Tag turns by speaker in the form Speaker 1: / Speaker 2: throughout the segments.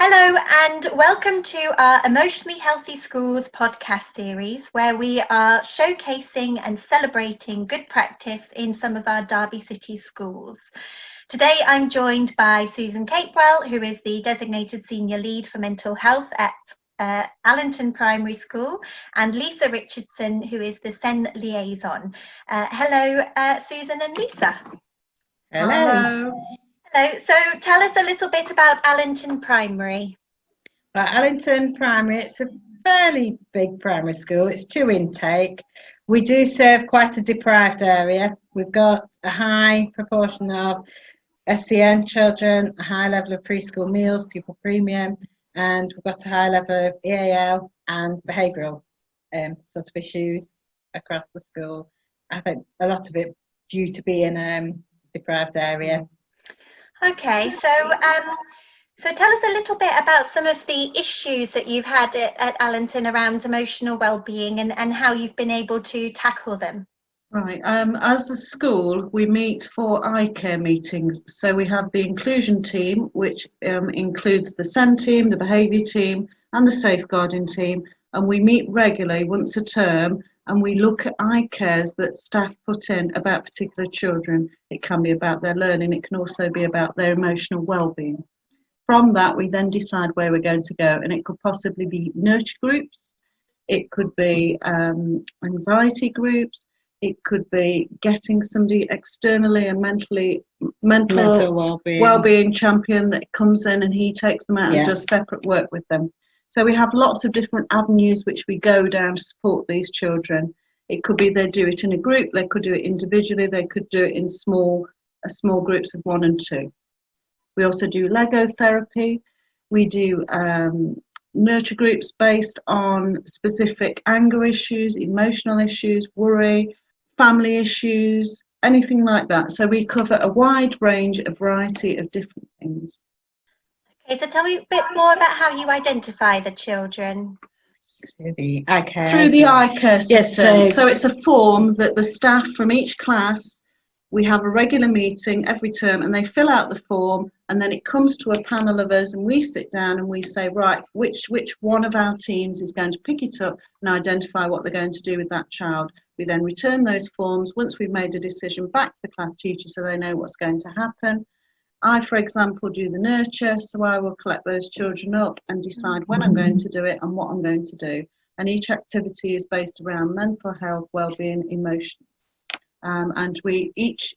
Speaker 1: Hello and welcome to our Emotionally Healthy Schools podcast series, where we are showcasing and celebrating good practice in some of our Derby City schools. Today I'm joined by Susan Capewell, who is the designated senior lead for mental health at Allenton Primary School, and Lisa Richardson, who is the SEN liaison. Hello, Susan and Lisa.
Speaker 2: Hello.
Speaker 1: Hello. So tell us a little bit about Allenton Primary.
Speaker 2: Allenton Primary, it's a fairly big primary school. It's 2 intake. We do serve quite a deprived area. We've got a high proportion of SEN children, a high level of preschool meals, pupil premium, and we've got a high level of EAL and behavioural sort of issues across the school. I think a lot of it due to being a deprived area.
Speaker 1: Okay, so tell us a little bit about some of the issues that you've had at Allenton around emotional well-being and how you've been able to tackle them.
Speaker 3: Right, as a school, we meet for eye care meetings. So we have the inclusion team, which includes the SEN team, the behaviour team, and the safeguarding team. And we meet regularly once a term, and we look at eye cares that staff put in about particular children. It can be about their learning, it can also be about their emotional well-being. From that, we then decide where we're going to go, and it could possibly be nurture groups, it could be anxiety groups, it could be getting somebody externally and mental well-being champion that comes in and he takes them out and does separate work with them. So we have lots of different avenues which we go down to support these children. It could be they do it in a group, they could do it individually, they could do it in small groups of 1 and 2. We also do Lego therapy. We do nurture groups based on specific anger issues, emotional issues, worry, family issues, anything like that. So we cover a wide range, a variety of different things.
Speaker 1: Okay, so tell me a bit more about how you identify the children.
Speaker 2: Through the eye
Speaker 3: care system. Yes, so it's a form that the staff from each class, we have a regular meeting every term and they fill out the form, and then it comes to a panel of us and we sit down and we say, right, which one of our teams is going to pick it up and identify what they're going to do with that child. We then return those forms once we've made a decision back to the class teacher so they know what's going to happen. I, for example, do the nurture, so I will collect those children up and decide when I'm going to do it and what I'm going to do. And each activity is based around mental health, well-being, emotions. And each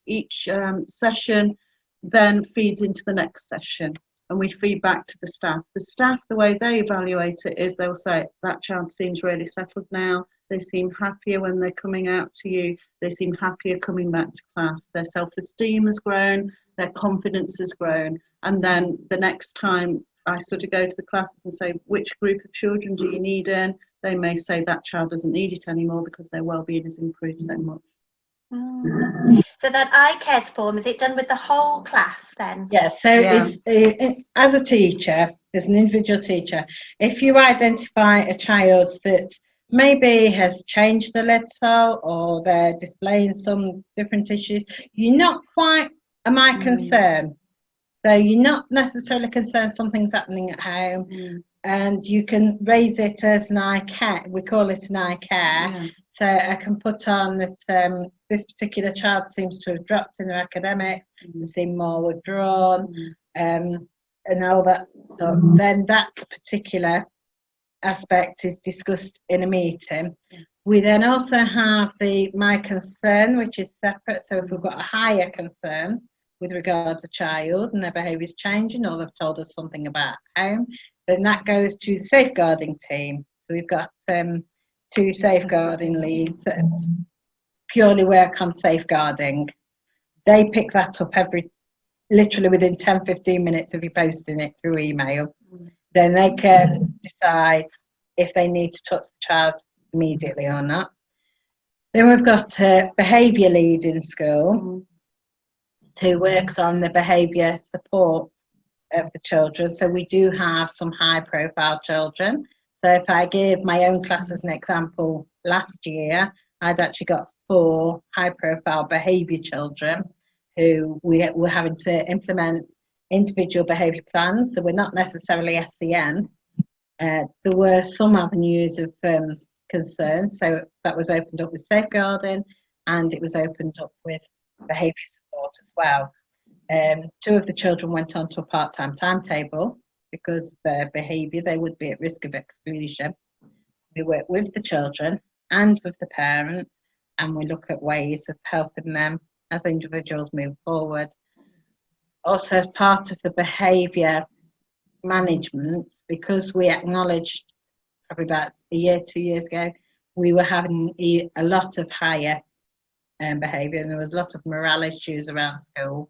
Speaker 3: session then feeds into the next session, and we feed back to the staff. The staff, the way they evaluate it is they'll say, that child seems really settled now, they seem happier when they're coming out to you, they seem happier coming back to class, their self-esteem has grown, their confidence has grown. And then the next time I sort of go to the classes and say, which group of children do you need in? They may say that child doesn't need it anymore because their well-being has improved so much.
Speaker 1: So that eye cares form, is it done with the whole class then?
Speaker 2: Yes, as a teacher, as an individual teacher, if you identify a child that maybe has changed a little or they're displaying some different issues, you're not quite my concern. So you're not necessarily concerned something's happening at home, and you can raise it as an eye care. We call it an eye care. So I can put on that this particular child seems to have dropped in their academics, they seem more withdrawn, and all that. So then that particular aspect is discussed in a meeting. We then also have my concern, which is separate. So if we've got a higher concern with regard to child and their behaviour is changing, or they've told us something about home, then that goes to the safeguarding team. So we've got 2 safeguarding leads that purely work on safeguarding. They pick that up literally within 10-15 minutes of you posting it through email. Then they can decide if they need to touch the child immediately or not. Then we've got a behaviour lead in school who works on the behaviour support of the children. So we do have some high profile children. So if I give my own class as an example, last year I'd actually got 4 high profile behaviour children who we were having to implement individual behaviour plans. They were not necessarily SEN. There were some avenues of concern, so that was opened up with safeguarding, and it was opened up with behaviour support as well. 2 of the children went on to a part-time timetable because of their behaviour. They would be at risk of exclusion. We work with the children and with the parents, and we look at ways of helping them as individuals move forward. Also, as part of the behaviour management, because we acknowledged probably about a year, 2 years ago, we were having a lot of higher behaviour, and there was a lot of morale issues around school.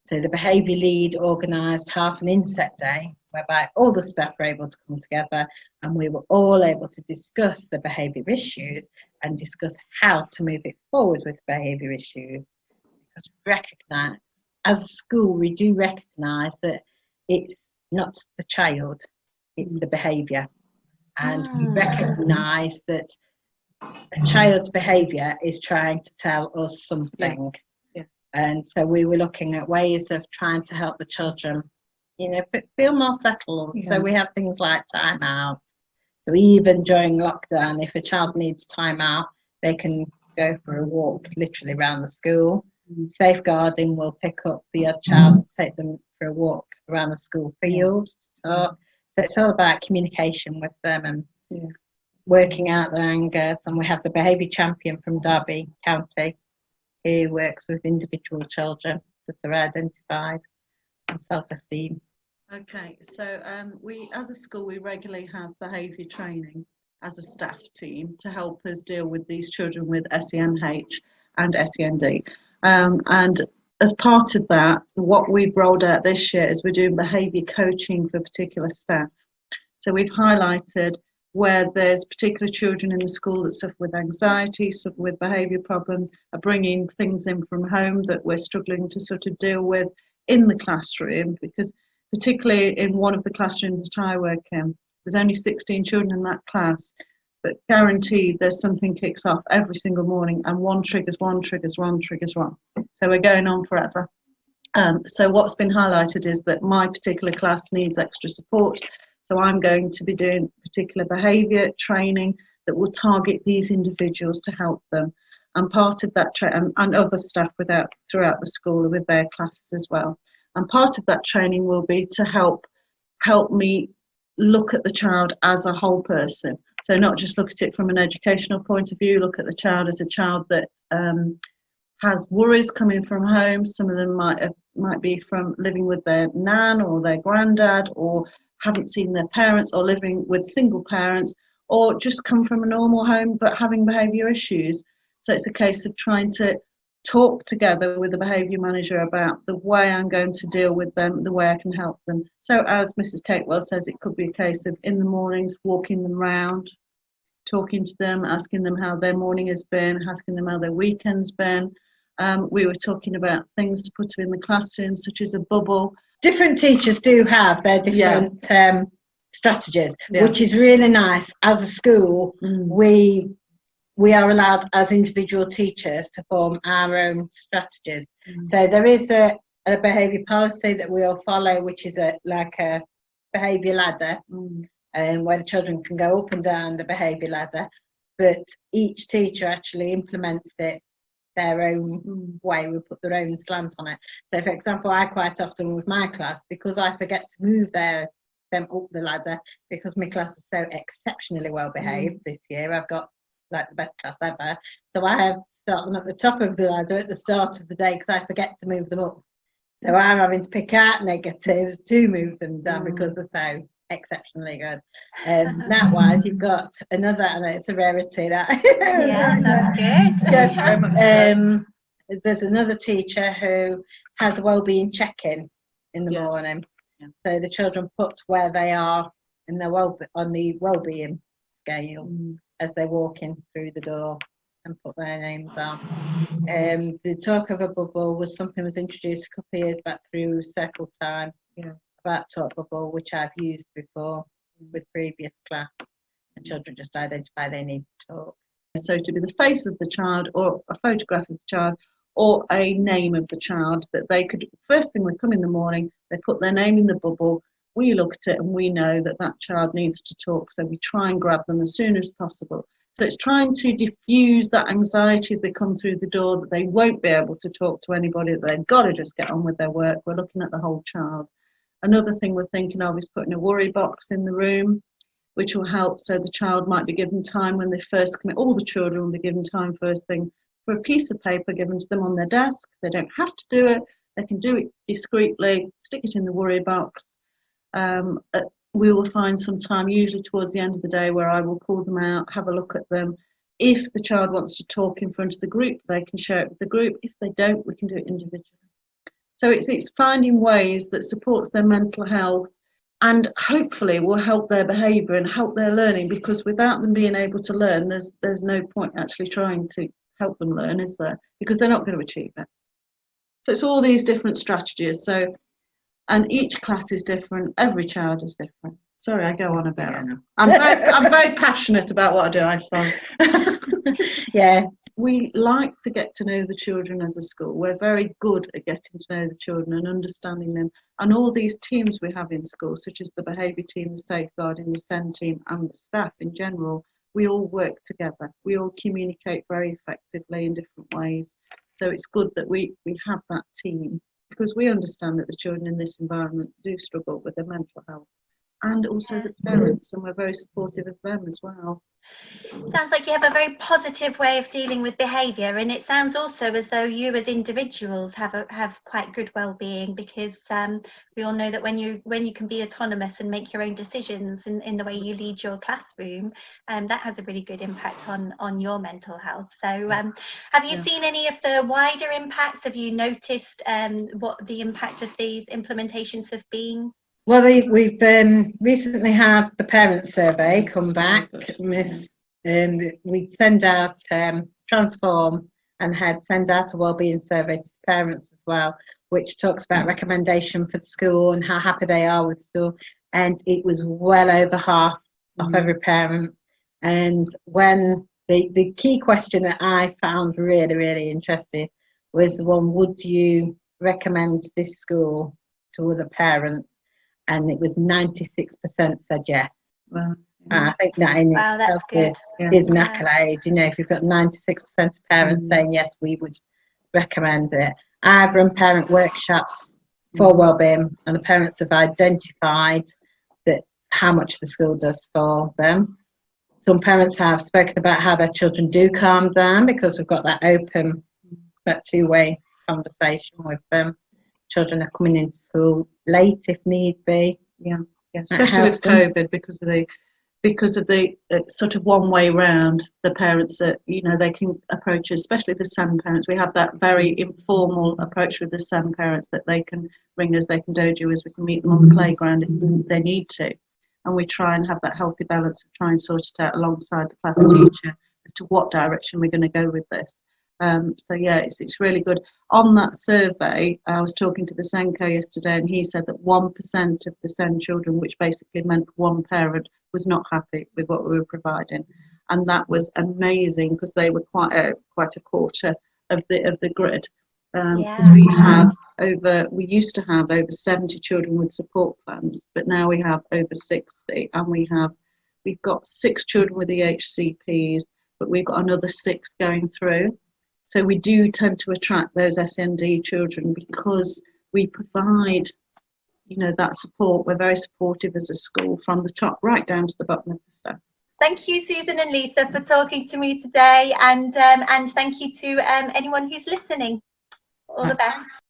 Speaker 2: So the behaviour lead organised half an inset day, whereby all the staff were able to come together and we were all able to discuss the behaviour issues and discuss how to move it forward with behaviour issues. Because we recognise, as a school, we do recognise that it's not the child, it's the behaviour. And we recognise that a child's behaviour is trying to tell us something.
Speaker 3: Yeah.
Speaker 2: And so we were looking at ways of trying to help the children, feel more settled. Yeah. So we have things like time out. So even during lockdown, if a child needs time out, they can go for a walk literally around the school. Safeguarding will pick up the other child, take them for a walk around the school field. So it's all about communication with them and working out their angers. And we have the behaviour champion from Derby County who works with individual children that are identified and self-esteem.
Speaker 3: Okay, so we as a school, we regularly have behaviour training as a staff team to help us deal with these children with SEMH and SEND. And as part of that, what we've rolled out this year is we're doing behaviour coaching for particular staff. So we've highlighted where there's particular children in the school that suffer with anxiety, suffer with behaviour problems, are bringing things in from home that we're struggling to sort of deal with in the classroom, because particularly in one of the classrooms that I work in, there's only 16 children in that class, but guaranteed there's something kicks off every single morning and one triggers one. So we're going on forever. So what's been highlighted is that my particular class needs extra support. So I'm going to be doing particular behaviour training that will target these individuals to help them. And part of that, and other staff throughout the school with their classes as well. And part of that training will be to help me look at the child as a whole person. So not just look at it from an educational point of view, look at the child as a child that has worries coming from home. Some of them might be from living with their nan or their granddad, or haven't seen their parents, or living with single parents, or just come from a normal home but having behaviour issues. So it's a case of trying to talk together with the behaviour manager about the way I'm going to deal with them, the way I can help them. So as Mrs. Catewell says, it could be a case of in the mornings walking them round, talking to them, asking them how their morning has been, asking them how their weekend's been. We were talking about things to put in the classroom, such as a bubble.
Speaker 2: Different teachers do have their different strategies, which is really nice. As a school, we are allowed as individual teachers to form our own strategies. So there is a behaviour policy that we all follow, which is like a behaviour ladder, where the children can go up and down the behaviour ladder, but each teacher actually implements it their own way. We put their own slant on it. So for example, I quite often with my class, because I forget to move them up the ladder, because my class is so exceptionally well behaved this year, I've got like the best class ever, so I have to start them at the top of the ladder at the start of the day because I forget to move them up. So I'm having to pick out negatives to move them down because they're so exceptionally good. That wise, you've got another, I know it's a rarity that.
Speaker 1: Yeah, that's
Speaker 2: good. There's another teacher who has a wellbeing check-in in the morning. So the children put where they are in their on the wellbeing scale as they're walking through the door and put their names on. The talk of a bubble was something was introduced a couple of years back through Circle Time, about talk bubble, which I've used before with previous class, and children just identify they need to talk.
Speaker 3: So to be the face of the child, or a photograph of the child, or a name of the child that they could, first thing they come in the morning, they put their name in the bubble, we look at it and we know that that child needs to talk, so we try and grab them as soon as possible. So it's trying to diffuse that anxiety as they come through the door, that they won't be able to talk to anybody, that they've got to just get on with their work. We're looking at the whole child. Another thing we're thinking of is putting a worry box in the room, which will help. So the child might be given time when they first come in. All the children will be given time first thing for a piece of paper given to them on their desk. They don't have to do it. They can do it discreetly, stick it in the worry box. We will find some time, usually towards the end of the day, where I will call them out, have a look at them. If the child wants to talk in front of the group, they can share it with the group. If they don't, we can do it individually. So it's finding ways that supports their mental health and hopefully will help their behaviour and help their learning, because without them being able to learn, there's no point actually trying to help them learn, is there? Because they're not going to achieve it. So it's all these different strategies. So, and each class is different, every child is different. Sorry, I go on about it. I'm very passionate about what I do, I'm sorry.
Speaker 2: Yeah.
Speaker 3: We like to get to know the children as a school. We're very good at getting to know the children and understanding them. And all these teams we have in school, such as the behaviour team, the safeguarding, the SEN team, and the staff in general, we all work together. We all communicate very effectively in different ways. So it's good that we have that team, because we understand that the children in this environment do struggle with their mental health, and also the parents, and we're very supportive of them as well.
Speaker 1: Sounds like you have a very positive way of dealing with behaviour, and it sounds also as though you as individuals have quite good well-being, because we all know that when you can be autonomous and make your own decisions in the way you lead your classroom, that has a really good impact on your mental health. So have you seen any of the wider impacts? Have you noticed what the impact of these implementations have been?
Speaker 2: Well, we've recently had the parent survey come back, we send out Transform and send out a wellbeing survey to parents as well, which talks about recommendation for the school and how happy they are with school, and it was well over half of every parent. And when the key question that I found really, really interesting was the one, would you recommend this school to other parents? And it was 96% said yes.
Speaker 3: Wow.
Speaker 2: I think that in itself is an accolade. You know, if you've got 96% of parents saying yes, we would recommend it. I've run parent workshops for wellbeing, and the parents have identified that how much the school does for them. Some parents have spoken about how their children do calm down, because we've got that open, that two-way conversation with them. Children are coming into school late if need be.
Speaker 3: Yeah. Especially with COVID, because of the sort of one way round, the parents that, you know, they can approach us, especially the SEN parents. We have that very informal approach with the SEN parents, that they can ring us, they can dojo us, we can meet them on the playground if they need to. And we try and have that healthy balance of trying to sort it out alongside the class teacher as to what direction we're going to go with this. So yeah, it's really good. On that survey, I was talking to the SENCO yesterday, and he said that 1% of the SEN children, which basically meant one parent, was not happy with what we were providing, and that was amazing, because they were quite a quarter of the grid. Because we used to have over 70 children with support plans, but now we have over 60, and we've got 6 children with EHCPs, but we've got another 6 going through. So we do tend to attract those SEND children, because we provide, you know, that support. We're very supportive as a school, from the top right down to the bottom of the staff.
Speaker 1: Thank you, Susan and Lisa, for talking to me today, and thank you to anyone who's listening. All the best.